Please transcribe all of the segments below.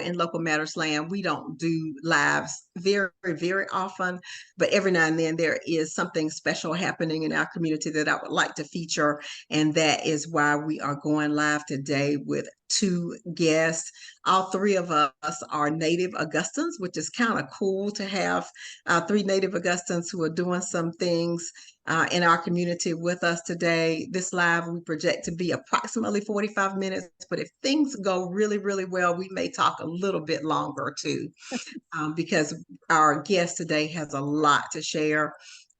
in Local Matters Land, we don't do lives very, very often, but every now and then there is something special happening in our community that I would like to feature. And that is why we are going live today with two guests. All three of us are native Augustans, which is kind of cool to have three native Augustans who are doing some things in our community with us today. This live we project to be approximately 45 minutes, but if things go really, really well, we may talk a little bit longer too, because our guest today has a lot to share.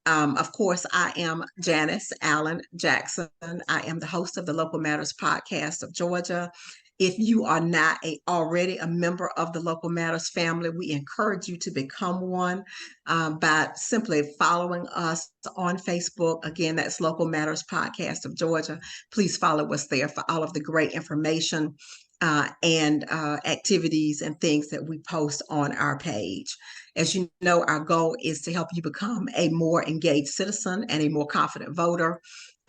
Of course, I am Janice Allen Jackson. I am the host of the Local Matters podcast of Georgia. If you are not already a member of the Local Matters family, we encourage you to become one by simply following us on Facebook. Again, that's Local Matters Podcast of Georgia. Please follow us there for all of the great information and activities and things that we post on our page. As you know, our goal is to help you become a more engaged citizen and a more confident voter.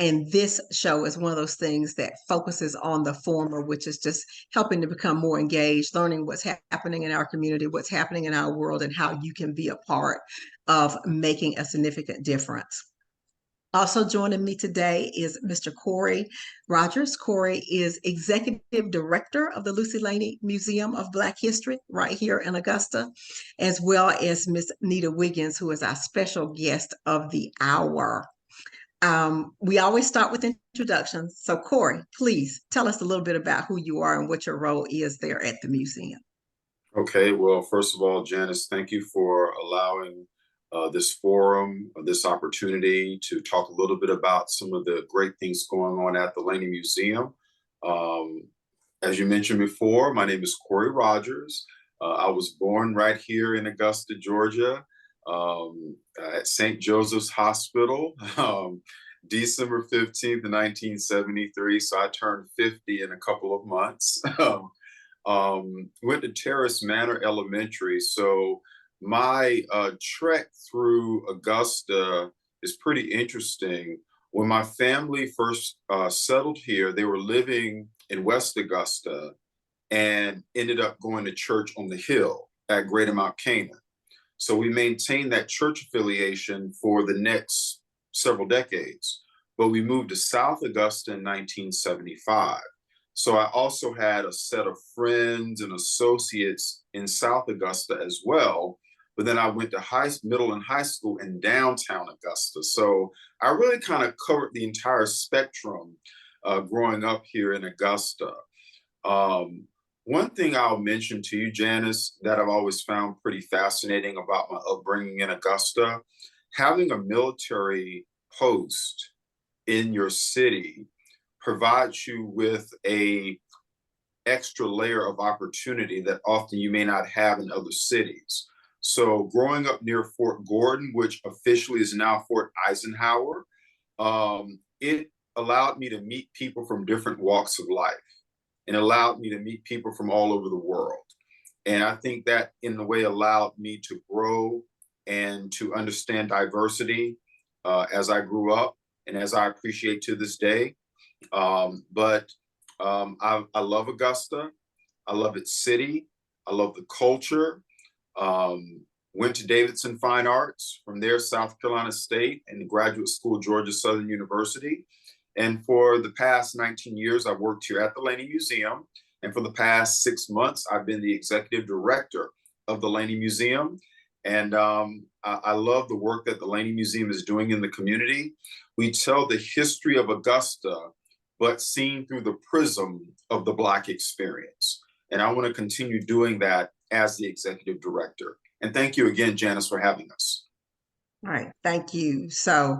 And this show is one of those things that focuses on the former, which is just helping to become more engaged, learning what's happening in our community, what's happening in our world, and how you can be a part of making a significant difference. Also joining me today is Mr. Corey Rogers. Corey is Executive Director of the Lucy Laney Museum of Black History right here in Augusta, as well as Ms. Nita Wiggins, who is our special guest of the hour. We always start with introductions. So Corey, please tell us a little bit about who you are and what your role is there at the museum. Okay, well, first of all, Janice, thank you for allowing this forum, this opportunity to talk a little bit about some of the great things going on at the Laney Museum. As you mentioned before, my name is Corey Rogers. I was born right here in Augusta, Georgia, at St. Joseph's Hospital, December 15th, 1973. So I turned 50 in a couple of months. Went to Terrace Manor Elementary. So my trek through Augusta is pretty interesting. When my family first settled here, they were living in West Augusta and ended up going to church on the hill at Greater Mount Canaan. So we maintained that church affiliation for the next several decades, but we moved to South Augusta in 1975. So I also had a set of friends and associates in South Augusta as well. But then I went to middle and high school in downtown Augusta. So I really kind of covered the entire spectrum growing up here in Augusta. One thing I'll mention to you, Janice, that I've always found pretty fascinating about my upbringing in Augusta, having a military post in your city provides you with a extra layer of opportunity that often you may not have in other cities. So growing up near Fort Gordon, which officially is now Fort Eisenhower, it allowed me to meet people from different walks of life and allowed me to meet people from all over the world. And I think that in a way allowed me to grow and to understand diversity as I grew up and as I appreciate to this day. I love Augusta. I love its city. I love the culture. Went to Davidson Fine Arts, from there South Carolina State, and graduate school Georgia Southern University. And for the past 19 years, I've worked here at the Laney Museum. And for the past 6 months, I've been the executive director of the Laney Museum. And I love the work that the Laney Museum is doing in the community. We tell the history of Augusta, but seen through the prism of the Black experience. And I want to continue doing that as the executive director. And thank you again, Janice, for having us. All right, thank you. So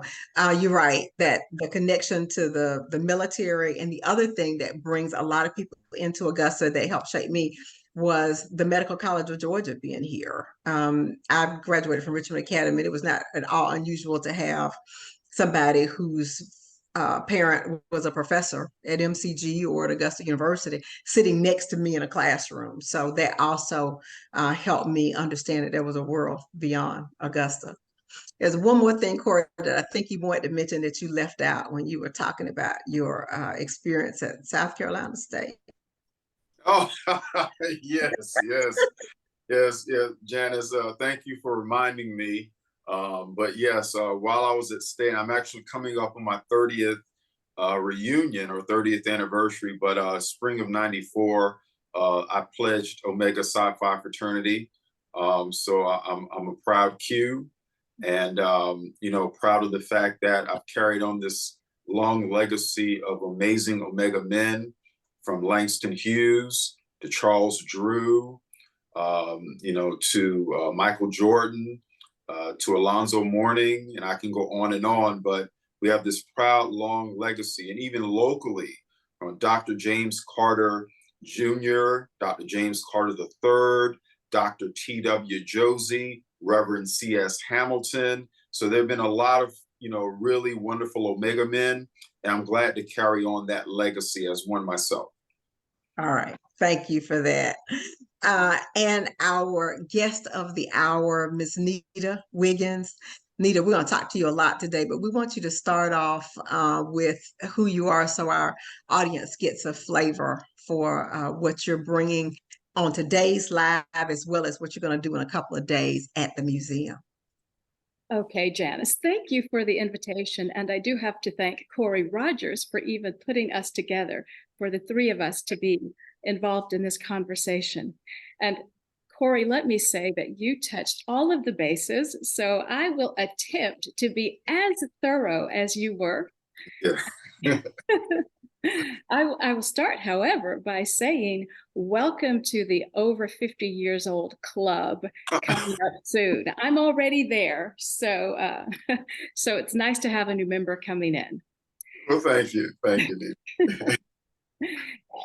you're right that the connection to the military, and the other thing that brings a lot of people into Augusta that helped shape me was the Medical College of Georgia being here. I graduated from Richmond Academy. It was not at all unusual to have somebody whose parent was a professor at MCG or at Augusta University sitting next to me in a classroom. So that also helped me understand that there was a world beyond Augusta. There's one more thing, Corey, that I think you wanted to mention that you left out when you were talking about your experience at South Carolina State. Oh, yes, yes, yes, yes, Janice. Thank you for reminding me. But yes, while I was at State, I'm actually coming up on my 30th reunion or 30th anniversary. But spring of '94, I pledged Omega Psi Phi fraternity. So I'm a proud Q, and proud of the fact that I've carried on this long legacy of amazing Omega men, from Langston Hughes to Charles Drew, to Michael Jordan, to Alonzo Mourning, and I can go on. But we have this proud, long legacy, and even locally, Dr. James Carter Jr., Dr. James Carter III, Dr. T.W. Josie, Reverend C.S. Hamilton. So there have been a lot of, really wonderful Omega men, and I'm glad to carry on that legacy as one myself. All right. Thank you for that. And our guest of the hour, Ms. Nita Wiggins. Nita, we're going to talk to you a lot today, but we want you to start off with who you are so our audience gets a flavor for what you're bringing on today's live, as well as what you're going to do in a couple of days at the museum. Okay, Janice, thank you for the invitation. And I do have to thank Corey Rogers for even putting us together, for the three of us to be involved in this conversation. And Corey, let me say that you touched all of the bases, so I will attempt to be as thorough as you were. Yeah. I will start, however, by saying welcome to the over 50 years old club coming up soon. I'm already there, so so it's nice to have a new member coming in. Well, thank you, Nita.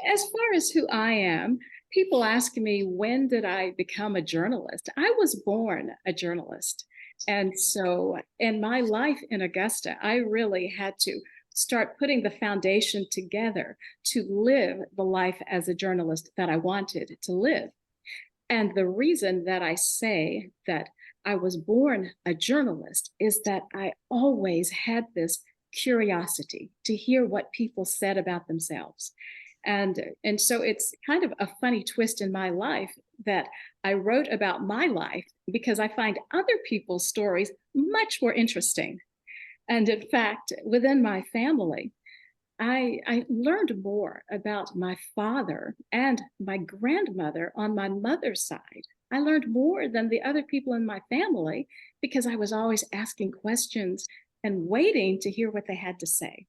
As far as who I am, people ask me, when did I become a journalist? I was born a journalist, and so in my life in Augusta, I really had to start putting the foundation together to live the life as a journalist that I wanted to live. And the reason that I say that I was born a journalist is that I always had this curiosity to hear what people said about themselves. And so it's kind of a funny twist in my life that I wrote about my life because I find other people's stories much more interesting. And in fact, within my family, I learned more about my father and my grandmother on my mother's side. I learned more than the other people in my family because I was always asking questions and waiting to hear what they had to say.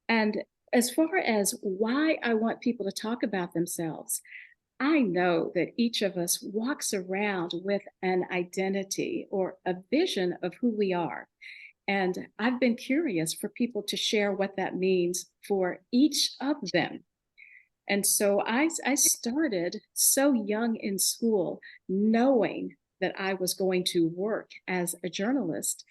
And as far as why I want people to talk about themselves, I know that each of us walks around with an identity or a vision of who we are. And I've been curious for people to share what that means for each of them. And so I started so young in school, knowing that I was going to work as a journalist.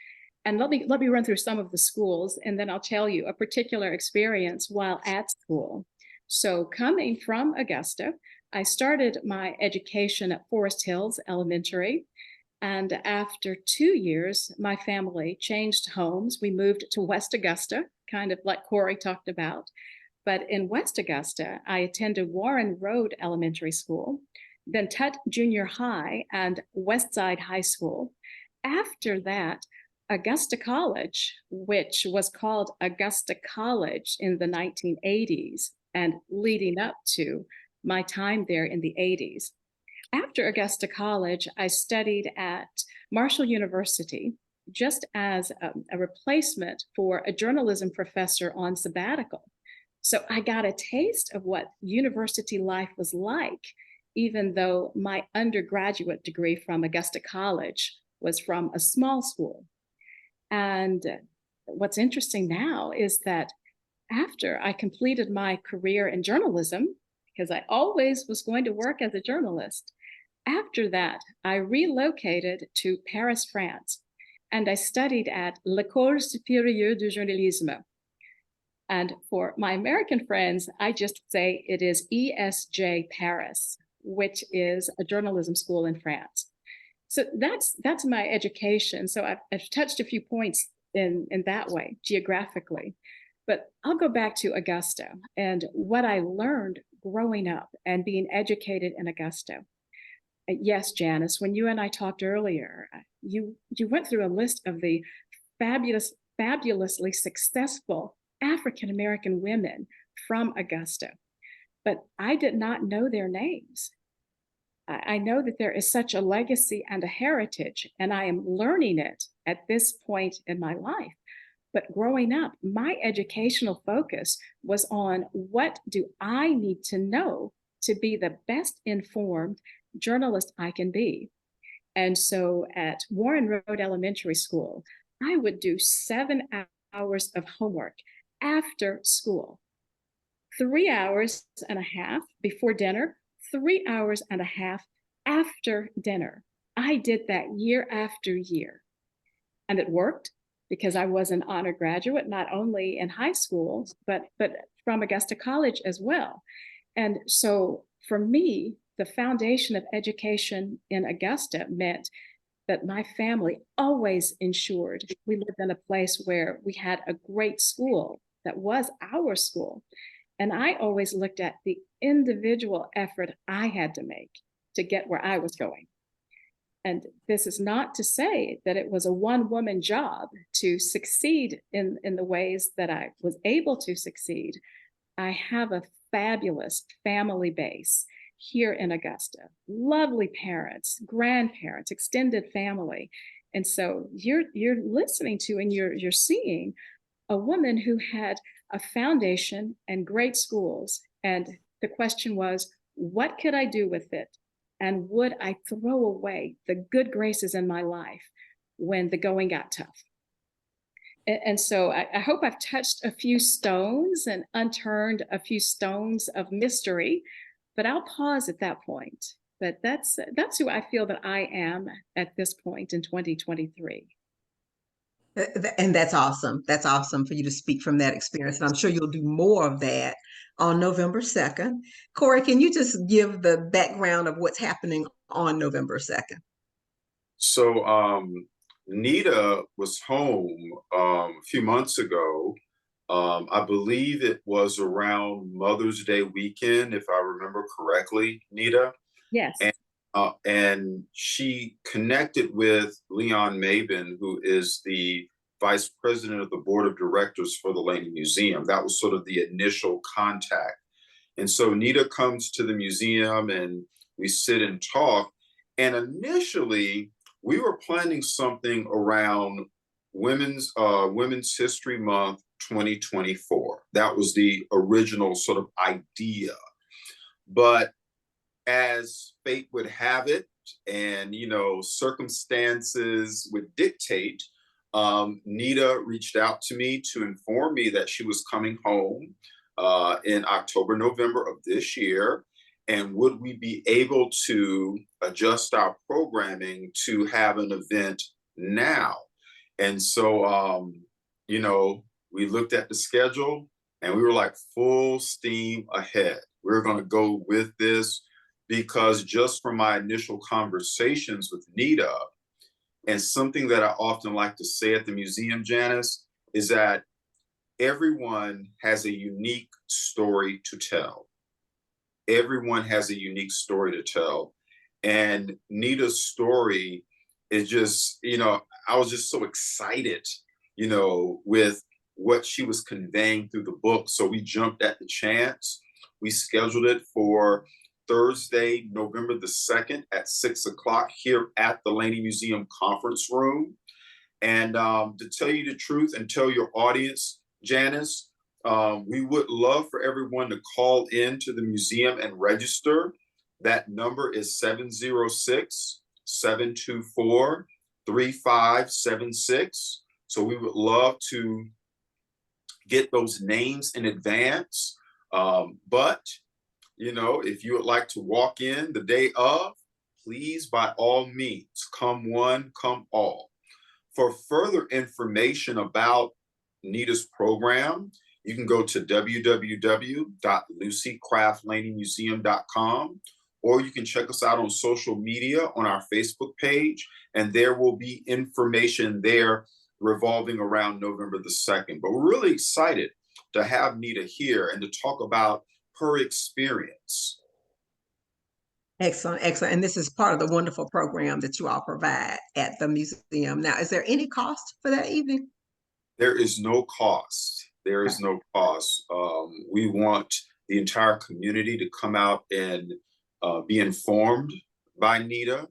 And let me run through some of the schools, and then I'll tell you a particular experience while at school. So coming from Augusta, I started my education at Forest Hills Elementary. And after 2 years, my family changed homes. We moved to West Augusta, kind of like Corey talked about. But in West Augusta, I attended Warren Road Elementary School, then Tut Junior High and Westside High School. After that, Augusta College, which was called Augusta College in the 1980s and leading up to my time there in the 80s. After Augusta College, I studied at Marshall University just as a replacement for a journalism professor on sabbatical. So I got a taste of what university life was like, even though my undergraduate degree from Augusta College was from a small school. And what's interesting now is that after I completed my career in journalism, because I always was going to work as a journalist, after that, I relocated to Paris, France, and I studied at l'École supérieure du journalisme. And for my American friends, I just say it is ESJ Paris, which is a journalism school in France. So that's my education. So I've touched a few points in that way, geographically. But I'll go back to Augusta. And what I learned growing up and being educated in Augusta. Yes, Janice, when you and I talked earlier, you went through a list of the fabulously successful African American women from Augusta, but I did not know their names. I know that there is such a legacy and a heritage, and I am learning it at this point in my life. But growing up, my educational focus was on what do I need to know to be the best informed journalist I can be. And so at Warren Road Elementary School, I would do 7 hours of homework after school, 3 hours and a half before dinner, 3 hours and a half after dinner. I did that year after year. And it worked because I was an honor graduate, not only in high school, but from Augusta College as well. And so for me, the foundation of education in Augusta meant that my family always ensured we lived in a place where we had a great school that was our school. And I always looked at the individual effort I had to make to get where I was going. And this is not to say that it was a one-woman job to succeed in the ways that I was able to succeed. I have a fabulous family base here in Augusta, lovely parents, grandparents, extended family. And so you're listening to and you're seeing a woman who had a foundation and great schools. And the question was, what could I do with it? And would I throw away the good graces in my life when the going got tough? And so I hope I've touched a few stones and unturned a few stones of mystery, but I'll pause at that point. But that's who I feel that I am at this point in 2023. And that's awesome. That's awesome for you to speak from that experience. And I'm sure you'll do more of that on November 2nd. Corey, can you just give the background of what's happening on November 2nd? So Nita was home a few months ago. I believe it was around Mother's Day weekend, if I remember correctly, Nita. Yes. And she connected with Leon Mabin, who is the vice president of the board of directors for the Laney Museum. That was sort of the initial contact. And so Nita comes to the museum and we sit and talk. And initially, we were planning something around Women's History Month 2024. That was the original sort of idea. But as fate would have it, and circumstances would dictate, Nita reached out to me to inform me that she was coming home in October, November of this year, and would we be able to adjust our programming to have an event now? And so, we looked at the schedule and we were like full steam ahead. We're going to go with this because just from my initial conversations with Nita, and something that I often like to say at the museum, Janice, is that everyone has a unique story to tell. Everyone has a unique story to tell. And Nita's story is just, I was just so excited, with what she was conveying through the book. So we jumped at the chance. We scheduled it for Thursday, November the 2nd at 6 o'clock here at the Laney Museum Conference Room. And to tell you the truth and tell your audience, Janice, we would love for everyone to call in to the museum and register. That number is 706-724-3576. So we would love to get those names in advance. But if you would like to walk in the day of, please, by all means, come one, come all. For further information about Nita's program, you can go to www.lucycraftlaneymuseum.com, or you can check us out on social media on our Facebook page, and there will be information there revolving around November the 2nd. But we're really excited to have Nita here and to talk about her experience. Excellent, excellent. And this is part of the wonderful program that you all provide at the museum. Now, is there any cost for that evening? There is no cost. There is no cost. We want the entire community to come out and be informed by Nita,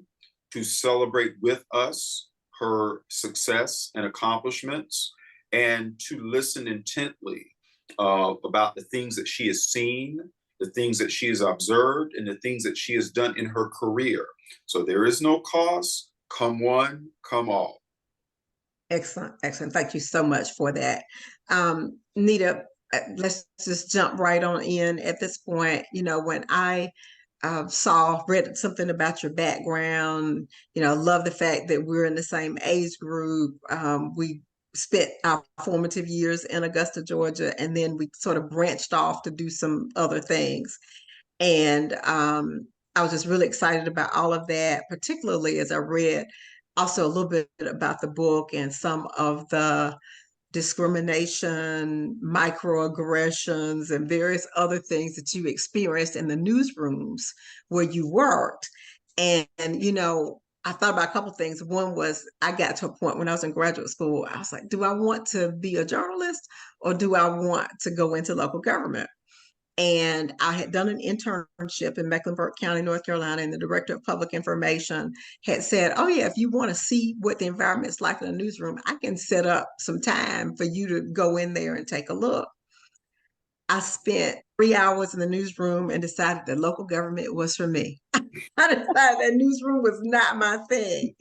to celebrate with us her success and accomplishments, and to listen intently about the things that she has seen, the things that she has observed, and the things that she has done in her career. So there is no cost. Come one, come all. Excellent, excellent. Thank you so much for that. Nita, let's just jump right on in at this point. You know, when I read something about your background, you know, love the fact that we're in the same age group. We spent our formative years in Augusta, Georgia, and then we sort of branched off to do some other things. And I was just really excited about all of that, particularly as I read also a little bit about the book and some of the discrimination, microaggressions, and various other things that you experienced in the newsrooms where you worked. And you know, I thought about a couple of things. One was I got to a point when I was in graduate school, I was like, do I want to be a journalist or do I want to go into local government? And I had done an internship in Mecklenburg County, North Carolina, and the director of public information had said, oh yeah, if you want to see what the environment's like in a newsroom, I can set up some time for you to go in there and take a look. I spent 3 hours in the newsroom and decided that local government was for me. I decided that newsroom was not my thing.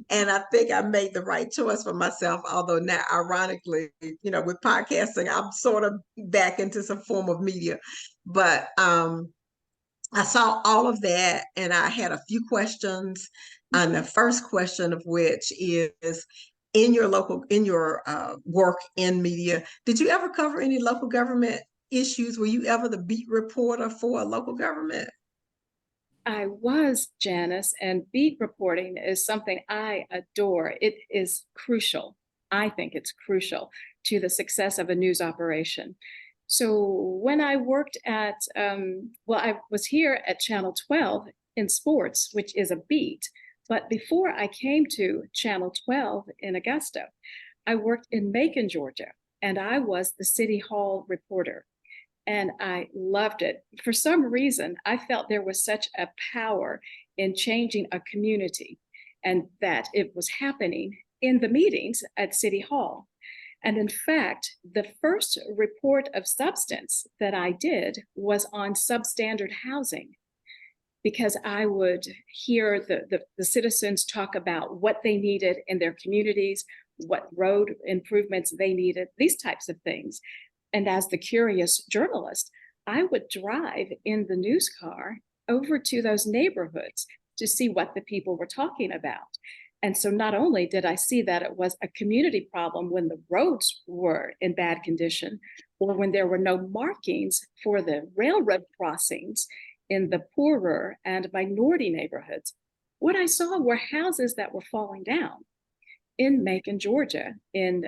And I think I made the right choice for myself, although now, ironically, you know, with podcasting, I'm sort of back into some form of media. But I saw all of that and I had a few questions. And the first question of which is, in your work in media, did you ever cover any local government issues? Were you ever the beat reporter for a local government? I was, Janice, and beat reporting is something I adore. It is crucial. I think it's crucial to the success of a news operation. So when I worked at, I was here at Channel 12 in sports, which is a beat. But before I came to Channel 12 in Augusta, I worked in Macon, Georgia, and I was the City Hall reporter. And I loved it. For some reason, I felt there was such a power in changing a community and that it was happening in the meetings at City Hall. And in fact, the first report of substance that I did was on substandard housing, because I would hear the citizens talk about what they needed in their communities, what road improvements they needed, these types of things. And as the curious journalist, I would drive in the news car over to those neighborhoods to see what the people were talking about. And so not only did I see that it was a community problem when the roads were in bad condition, or when there were no markings for the railroad crossings in the poorer and minority neighborhoods, what I saw were houses that were falling down in Macon, Georgia in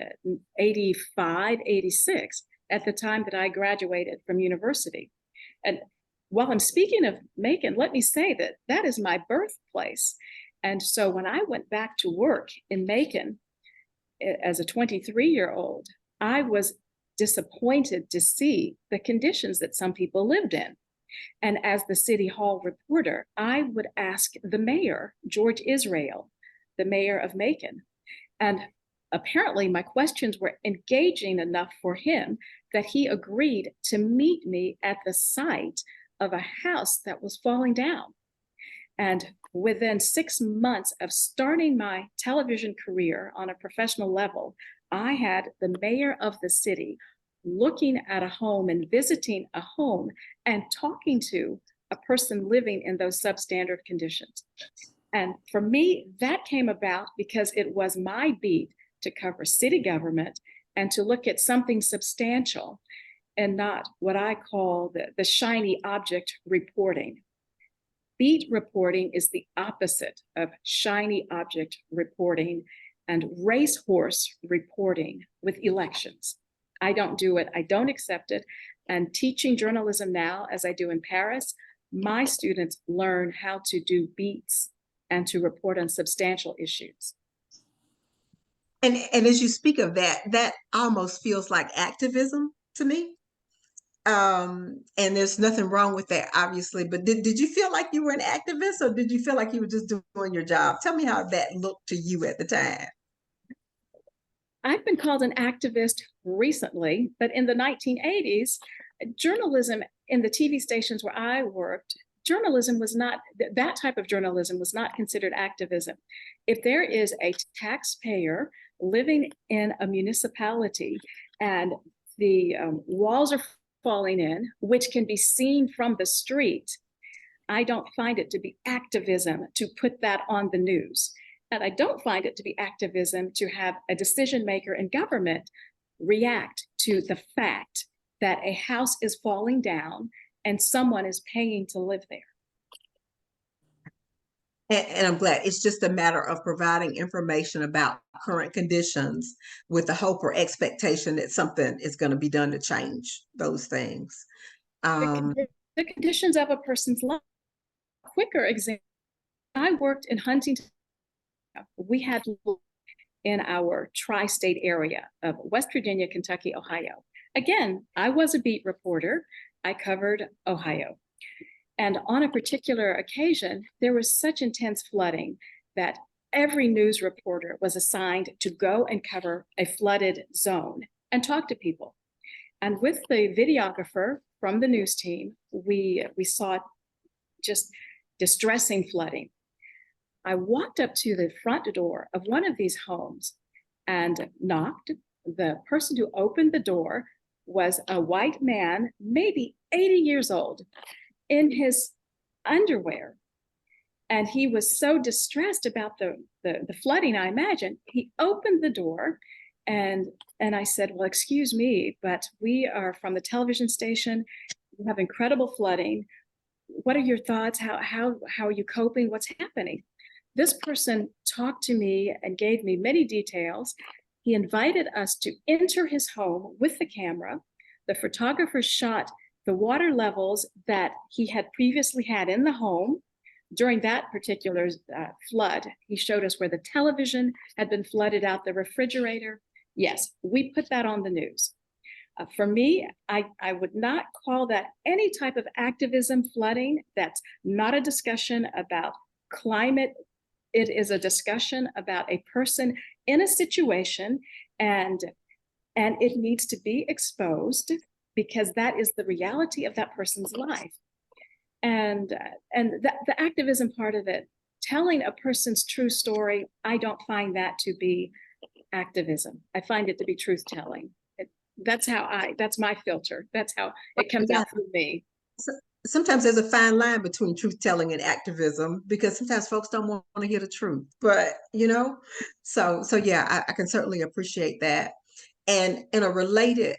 85, 86, at the time that I graduated from university. And while I'm speaking of Macon, let me say that that is my birthplace. And so when I went back to work in Macon as a 23-year-old, I was disappointed to see the conditions that some people lived in. And as the City Hall reporter, I would ask the mayor, George Israel, the mayor of Macon. And apparently my questions were engaging enough for him that he agreed to meet me at the site of a house that was falling down. And within 6 months of starting my television career on a professional level, I had the mayor of the city looking at a home and visiting a home and talking to a person living in those substandard conditions. And for me, that came about because it was my beat to cover city government and to look at something substantial and not what I call the shiny object reporting. Beat reporting is the opposite of shiny object reporting and racehorse reporting with elections. I don't do it. I don't accept it. And teaching journalism now, as I do in Paris, my students learn how to do beats and to report on substantial issues. And as you speak of that, that almost feels like activism to me. And there's nothing wrong with that, obviously. But did you feel like you were an activist, or did you feel like you were just doing your job? Tell me how that looked to you at the time. I've been called an activist recently, but in the 1980s, journalism in the TV stations where I worked, journalism was not, that type of journalism was not considered activism. If there is a taxpayer living in a municipality and the walls are falling in, which can be seen from the street, I don't find it to be activism to put that on the news. And I don't find it to be activism to have a decision maker in government react to the fact that a house is falling down and someone is paying to live there. And I'm glad it's just a matter of providing information about current conditions with the hope or expectation that something is going to be done to change those things. The conditions of a person's life. Quicker example, I worked in Huntington. We had in our tri-state area of West Virginia, Kentucky, Ohio. Again, I was a beat reporter. I covered Ohio. And on a particular occasion, there was such intense flooding that every news reporter was assigned to go and cover a flooded zone and talk to people. And with the videographer from the news team, we saw just distressing flooding. I walked up to the front door of one of these homes and knocked. The person who opened the door was a white man, maybe 80 years old, in his underwear. And he was so distressed about the flooding, I imagine. He opened the door and I said, well, excuse me, but we are from the television station. We have incredible flooding. What are your thoughts? How are you coping? What's happening? This person talked to me and gave me many details. He invited us to enter his home with the camera. The photographer shot the water levels that he had previously had in the home during that particular flood. He showed us where the television had been flooded out, the refrigerator. Yes, we put that on the news. For me, I would not call that any type of activism flooding. That's not a discussion about climate. It is a discussion about a person in a situation, and it needs to be exposed because that is the reality of that person's life. And the activism part of it, telling a person's true story, I don't find that to be activism. I find it to be truth telling. That's my filter. That's how it comes out for me. Sometimes there's a fine line between truth telling and activism, because sometimes folks don't want to hear the truth, but so yeah, I can certainly appreciate that. And in a related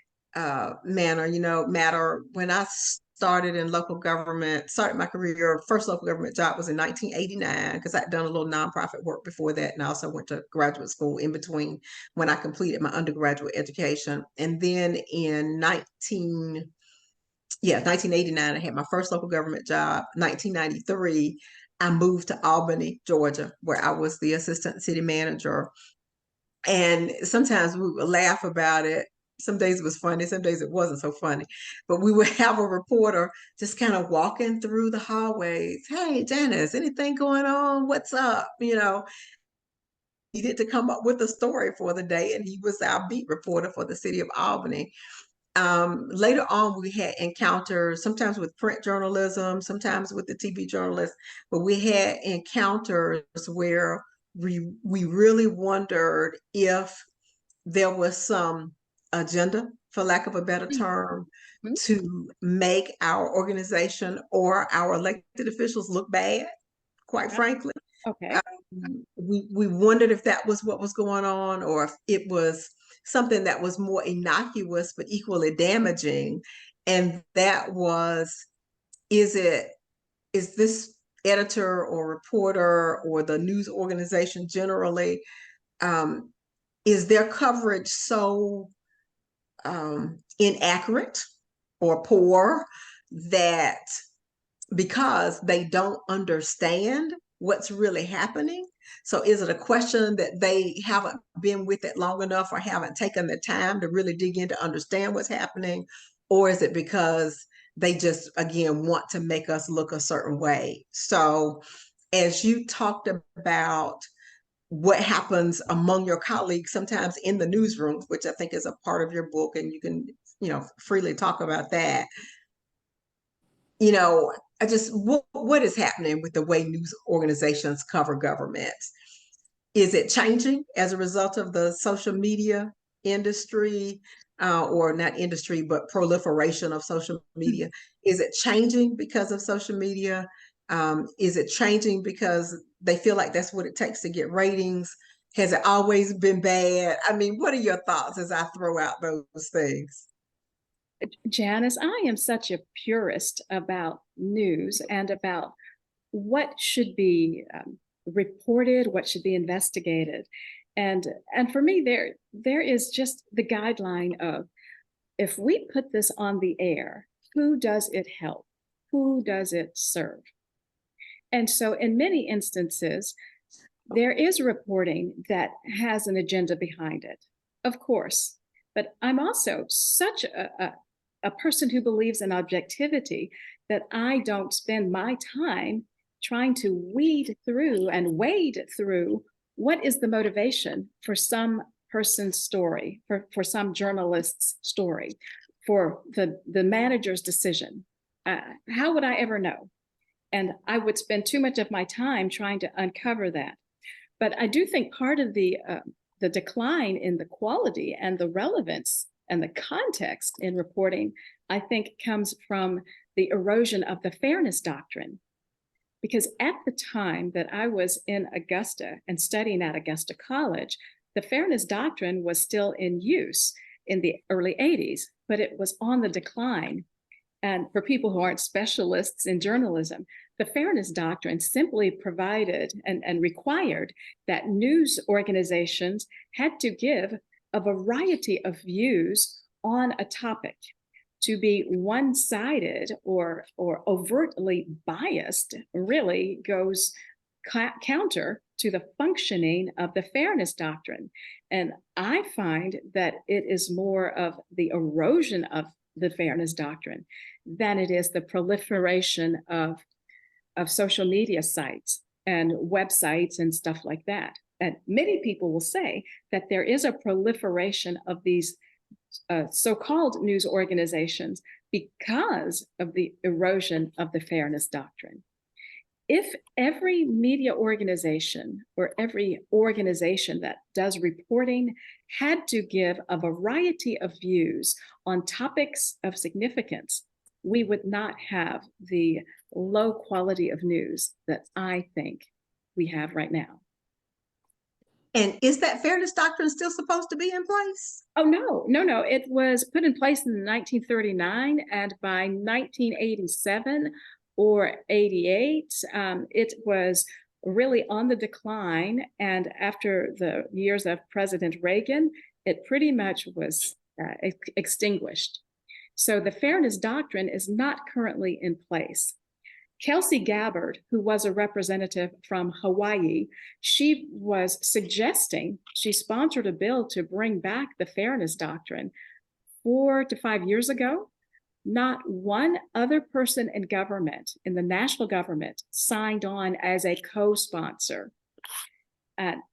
matter, when I started in local government, started my career, first local government job was in 1989, because I'd done a little nonprofit work before that, and I also went to graduate school in between when I completed my undergraduate education. And then in 1989, I had my first local government job. 1993, I moved to Albany, Georgia, where I was the assistant city manager. And sometimes we would laugh about it. Some days it was funny, some days it wasn't so funny. But we would have a reporter just kind of walking through the hallways. Hey, Janice, anything going on? What's up? Needed to come up with a story for the day, and he was our beat reporter for the city of Albany. Later on, we had encounters, sometimes with print journalism, sometimes with the TV journalists, but we had encounters where we really wondered if there was some agenda, for lack of a better term, to make our organization or our elected officials look bad, quite frankly. Okay. We wondered if that was what was going on, or if it was something that was more innocuous but equally damaging. And that was, is this editor or reporter or the news organization generally, is their coverage so inaccurate or poor, that because they don't understand what's really happening. So is it a question that they haven't been with it long enough or haven't taken the time to really dig in to understand what's happening? Or is it because they just, again, want to make us look a certain way? So as you talked about what happens among your colleagues, sometimes in the newsroom, which I think is a part of your book, and you can, freely talk about that. I just, what is happening with the way news organizations cover governments? Is it changing as a result of the social media industry, or not industry, but proliferation of social media? Is it changing because of social media? Is it changing because they feel like that's what it takes to get ratings? Has it always been bad? I mean, what are your thoughts as I throw out those things? Janice, I am such a purist about news and about what should be reported, what should be investigated. And for me, there is just the guideline of, if we put this on the air, who does it help? Who does it serve? And so in many instances, there is reporting that has an agenda behind it, of course. But I'm also such a person who believes in objectivity that I don't spend my time trying to weed through and wade through what is the motivation for some person's story, for some journalist's story, for the manager's decision. How would I ever know? And I would spend too much of my time trying to uncover that. But I do think part of the decline in the quality and the relevance and the context in reporting, I think, comes from the erosion of the Fairness Doctrine. Because at the time that I was in Augusta and studying at Augusta College, the Fairness Doctrine was still in use in the early 80s, but it was on the decline. And for people who aren't specialists in journalism, the Fairness Doctrine simply provided and required that news organizations had to give a variety of views on a topic. To be one-sided or overtly biased really goes counter to the functioning of the Fairness Doctrine. And I find that it is more of the erosion of the Fairness Doctrine than it is the proliferation of social media sites and websites and stuff like that. And many people will say that there is a proliferation of these so-called news organizations because of the erosion of the Fairness Doctrine. If every media organization or every organization that does reporting had to give a variety of views on topics of significance, we would not have the low quality of news that I think we have right now. And is that Fairness Doctrine still supposed to be in place? Oh, no. It was put in place in 1939, and by 1987 or 88, it was really on the decline. And after the years of President Reagan, it pretty much was extinguished. So the Fairness Doctrine is not currently in place. Kelsey Gabbard, who was a representative from Hawaii, she was suggesting, she sponsored a bill to bring back the Fairness Doctrine 4 to 5 years ago. Not one other person in government, in the national government, signed on as a co-sponsor.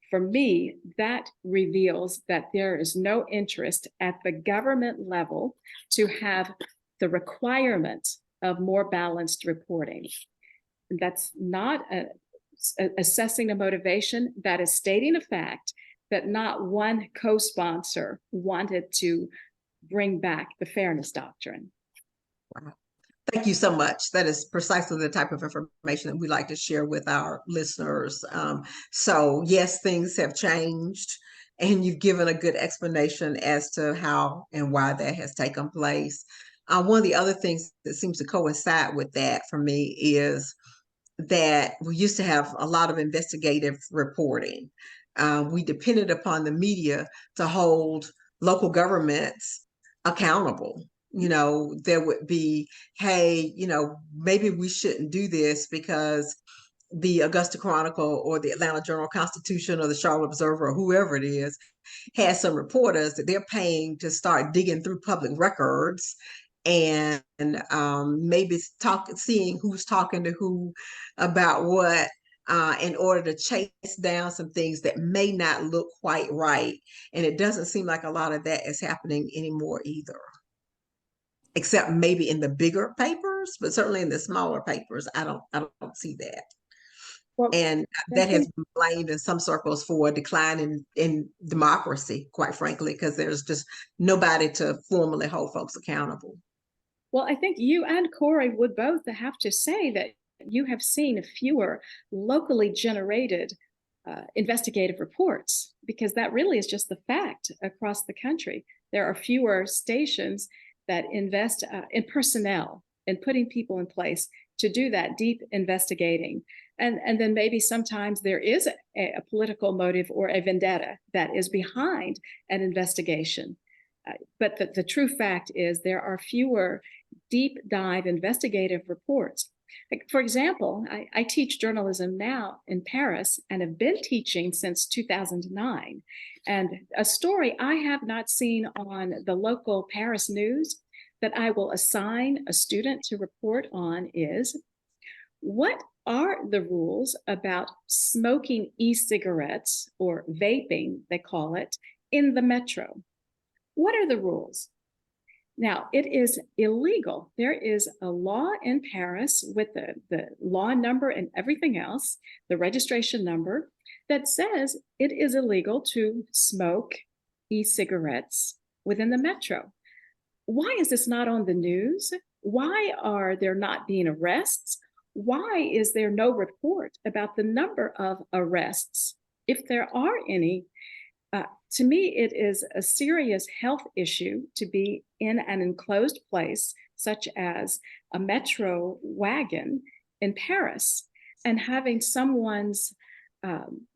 For me, that reveals that there is no interest at the government level to have the requirement of more balanced reporting. That's not assessing a motivation, that is stating a fact that not one co-sponsor wanted to bring back the Fairness Doctrine. Wow. Thank you so much. That is precisely the type of information that we like to share with our listeners. So yes, things have changed, and you've given a good explanation as to how and why that has taken place. One of the other things that seems to coincide with that for me is that we used to have a lot of investigative reporting. We depended upon the media to hold local governments accountable. There would be, hey, maybe we shouldn't do this because the Augusta Chronicle or the Atlanta Journal-Constitution or the Charlotte Observer or whoever it is has some reporters that they're paying to start digging through public records and maybe seeing who's talking to who about what, in order to chase down some things that may not look quite right. And it doesn't seem like a lot of that is happening anymore either, except maybe in the bigger papers, but certainly in the smaller papers, I don't see that. Well, And that has been blamed in some circles for a decline in democracy, quite frankly, because there's just nobody to formally hold folks accountable. well, I think you and Corey would both have to say that you have seen fewer locally generated investigative reports, because that really is just the fact across the country. There are fewer stations that invest in personnel and putting people in place to do that deep investigating. And then maybe sometimes there is a political motive or a vendetta that is behind an investigation. But the true fact is there are fewer deep dive investigative reports. Like, for example, I teach journalism now in Paris and have been teaching since 2009. And a story I have not seen on the local Paris news that I will assign a student to report on is, what are the rules about smoking e-cigarettes, or vaping, they call it, in the metro? What are the rules? Now, it is illegal. There is a law in Paris with the law number and everything else, the registration number, that says it is illegal to smoke e-cigarettes within the metro. Why is this not on the news? Why are there not being arrests? Why is there no report about the number of arrests, if there are any? To me, it is a serious health issue to be in an enclosed place, such as a metro wagon in Paris, and having someone's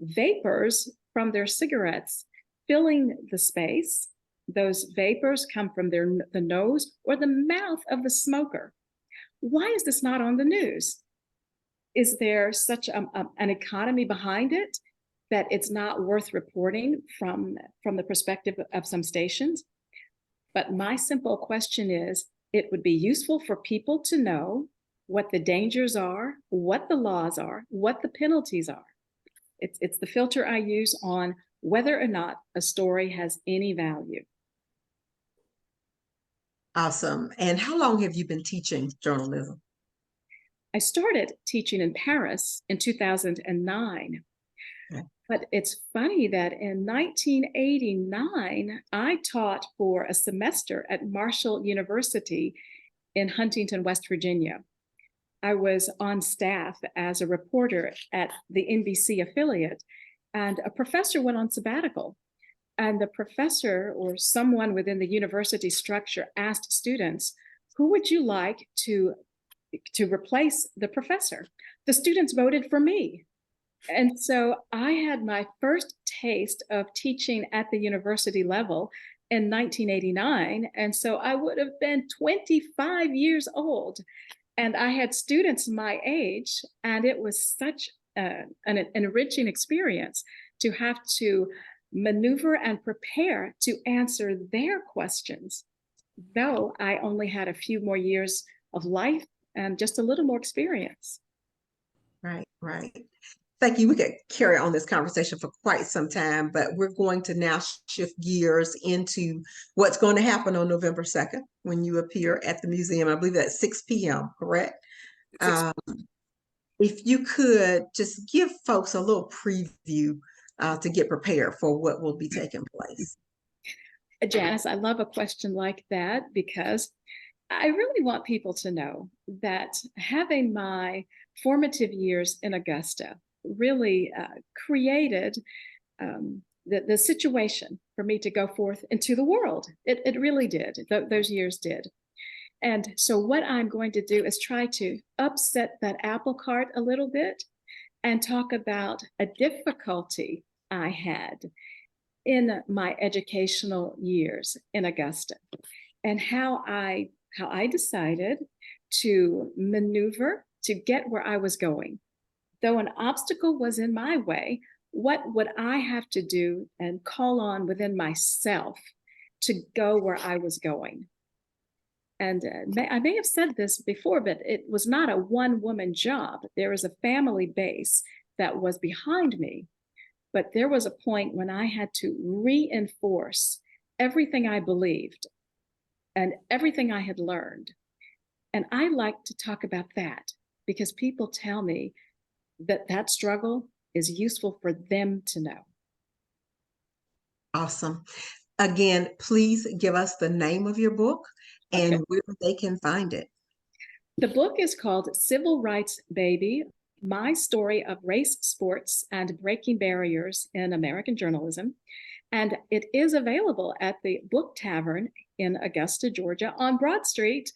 vapors from their cigarettes filling the space. Those vapors come from the nose or the mouth of the smoker. Why is this not on the news? Is there such an economy behind it that it's not worth reporting from the perspective of some stations? But my simple question is, it would be useful for people to know what the dangers are, what the laws are, what the penalties are. It's the filter I use on whether or not a story has any value. Awesome. And how long have you been teaching journalism? I started teaching in Paris in 2009. Okay. But it's funny that in 1989, I taught for a semester at Marshall University in Huntington, West Virginia. I was on staff as a reporter at the NBC affiliate, and a professor went on sabbatical. And the professor, or someone within the university structure, asked students, who would you like to replace the professor? The students voted for me. And so I had my first taste of teaching at the university level in 1989. And so I would have been 25 years old. And I had students my age, and it was such an enriching experience to have to maneuver and prepare to answer their questions, though I only had a few more years of life and just a little more experience. Right, right. Thank you. We could carry on this conversation for quite some time, but we're going to now shift gears into what's going to happen on November 2nd when you appear at the museum. I believe that's 6 p.m., correct? If you could just give folks a little preview to get prepared for what will be taking place. Janice, I love a question like that, because I really want people to know that having my formative years in Augusta really created the situation for me to go forth into the world. It really did. Those years did. And so what I'm going to do is try to upset that apple cart a little bit and talk about a difficulty I had in my educational years in Augusta. and how I decided to maneuver to get where I was going. Though an obstacle was in my way, what would I have to do and call on within myself to go where I was going? And I may have said this before, but it was not a one-woman job. There was a family base that was behind me. But there was a point when I had to reinforce everything I believed and everything I had learned. And I like to talk about that because people tell me that that struggle is useful for them to know. Awesome. Again, please give us the name of your book and Okay. where they can find it. The book is called Civil Rights Baby, My Story of Race, Sports, and Breaking Barriers in American Journalism. And it is available at the Book Tavern in Augusta, Georgia on Broad Street.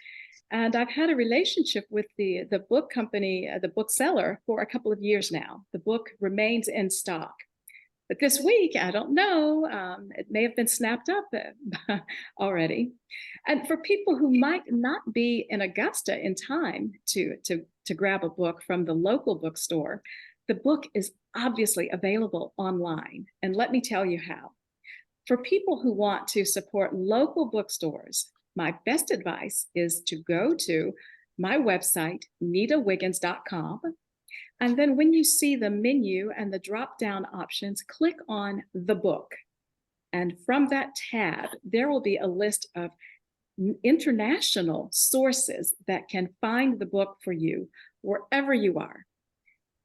And I've had a relationship with the book company, the bookseller, for a couple of years now. The book remains in stock. But this week, I don't know, it may have been snapped up already. And for people who might not be in Augusta in time to grab a book from the local bookstore, the book is obviously available online. And let me tell you how. For people who want to support local bookstores, my best advice is to go to my website, nitawiggins.com. And then when you see the menu and the drop-down options, click on the book. And from that tab, there will be a list of international sources that can find the book for you wherever you are.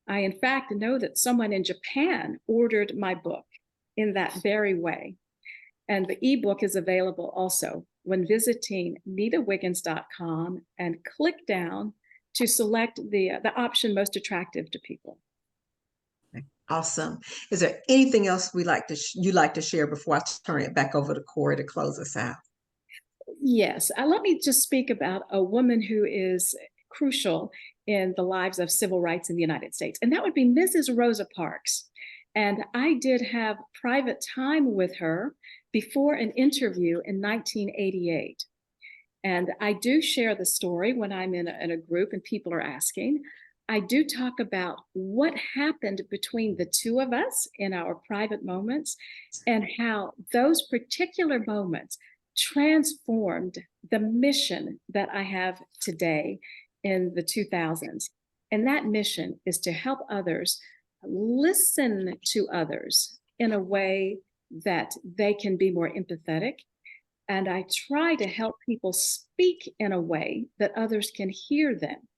I, in fact, know that someone in Japan ordered my book in that very way. And the ebook is available also when visiting nitawiggins.com and click down to select the option most attractive to people. Awesome. Is there anything else you'd like to share before I turn it back over to Corey to close us out? Yes, let me just speak about a woman who is crucial in the lives of civil rights in the United States, and that would be Mrs. Rosa Parks. And I did have private time with her before an interview in 1988. And I do share the story when I'm in a group and people are asking. I do talk about what happened between the two of us in our private moments and how those particular moments transformed the mission that I have today in the 2000s. And that mission is to help others listen to others in a way that they can be more empathetic. And I try to help people speak in a way that others can hear them.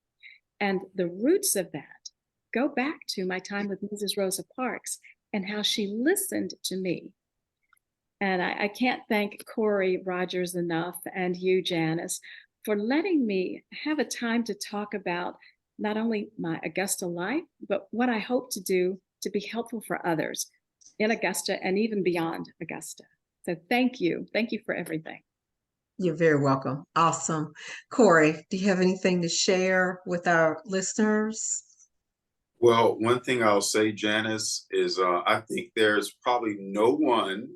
And the roots of that go back to my time with Mrs. Rosa Parks and how she listened to me. And I can't thank Corey Rogers enough and you, Janice, for letting me have a time to talk about not only my Augusta life, but what I hope to do to be helpful for others in Augusta and even beyond Augusta. So thank you. Thank you for everything. You're very welcome. Awesome. Corey, do you have anything to share with our listeners? Well, one thing I'll say, Janice, is I think there's probably no one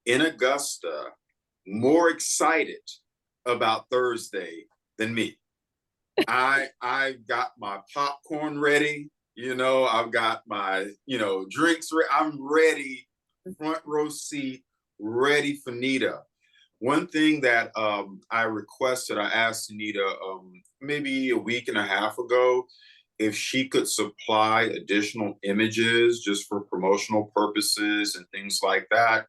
in Augusta more excited about Thursday than me. I got my popcorn ready. I've got my, drinks ready. I'm ready, front row seat, ready for Nita. One thing that I asked Nita maybe a week and a half ago, if she could supply additional images just for promotional purposes and things like that.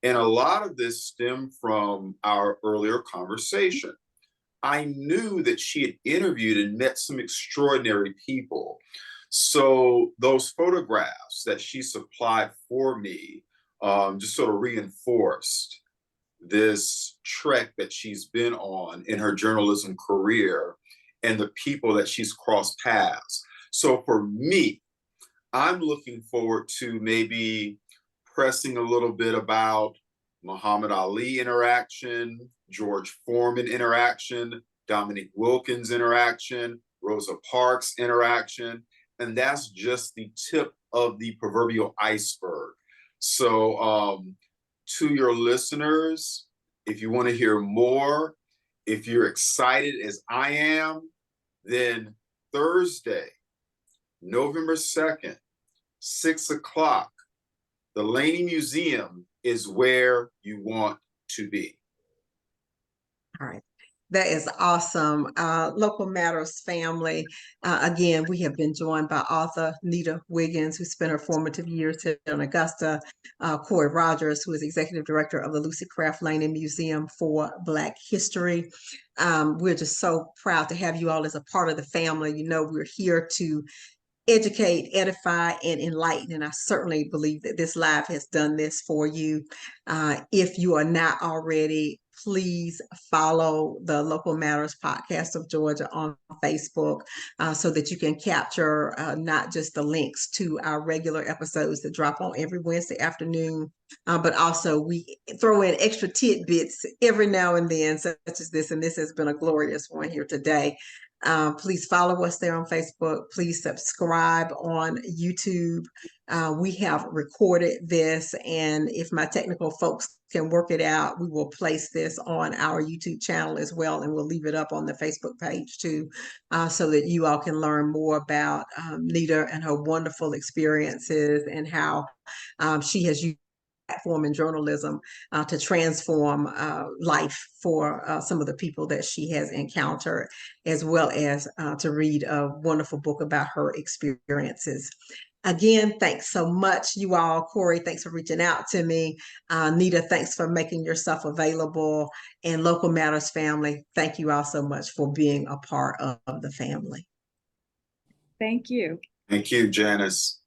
And a lot of this stemmed from our earlier conversation. I knew that she had interviewed and met some extraordinary people. So those photographs that she supplied for me just sort of reinforced this trek that she's been on in her journalism career and the people that she's crossed paths. So for me, I'm looking forward to maybe pressing a little bit about Muhammad Ali interaction, George Foreman interaction, Dominique Wilkins interaction, Rosa Parks interaction. And that's just the tip of the proverbial iceberg. So to your listeners, if you want to hear more, if you're excited as I am, then Thursday, November 2nd, 6 o'clock, the Laney Museum is where you want to be. All right. That is awesome. Local Matters family. Again, we have been joined by author Nita Wiggins, who spent her formative years here in Augusta, Corey Rogers, who is executive director of the Lucy Craft Laney Museum for Black History. We're just so proud to have you all as a part of the family. You know, we're here to educate, edify, and enlighten. And I certainly believe that this live has done this for you. If you are not already, please follow the Local Matters Podcast of Georgia on Facebook so that you can capture not just the links to our regular episodes that drop on every Wednesday afternoon, but also we throw in extra tidbits every now and then, such as this. And this has been a glorious one here today. Please follow us there on Facebook. Please subscribe on YouTube. We have recorded this, and if my technical folks can work it out, we will place this on our YouTube channel as well, and we'll leave it up on the Facebook page too, so that you all can learn more about Nita and her wonderful experiences and how she has used platform in journalism to transform life for some of the people that she has encountered, as well as to read a wonderful book about her experiences. Again, thanks so much, you all. Corey, thanks for reaching out to me. Nita, thanks for making yourself available. And Local Matters family, thank you all so much for being a part of the family. Thank you. Thank you, Janice.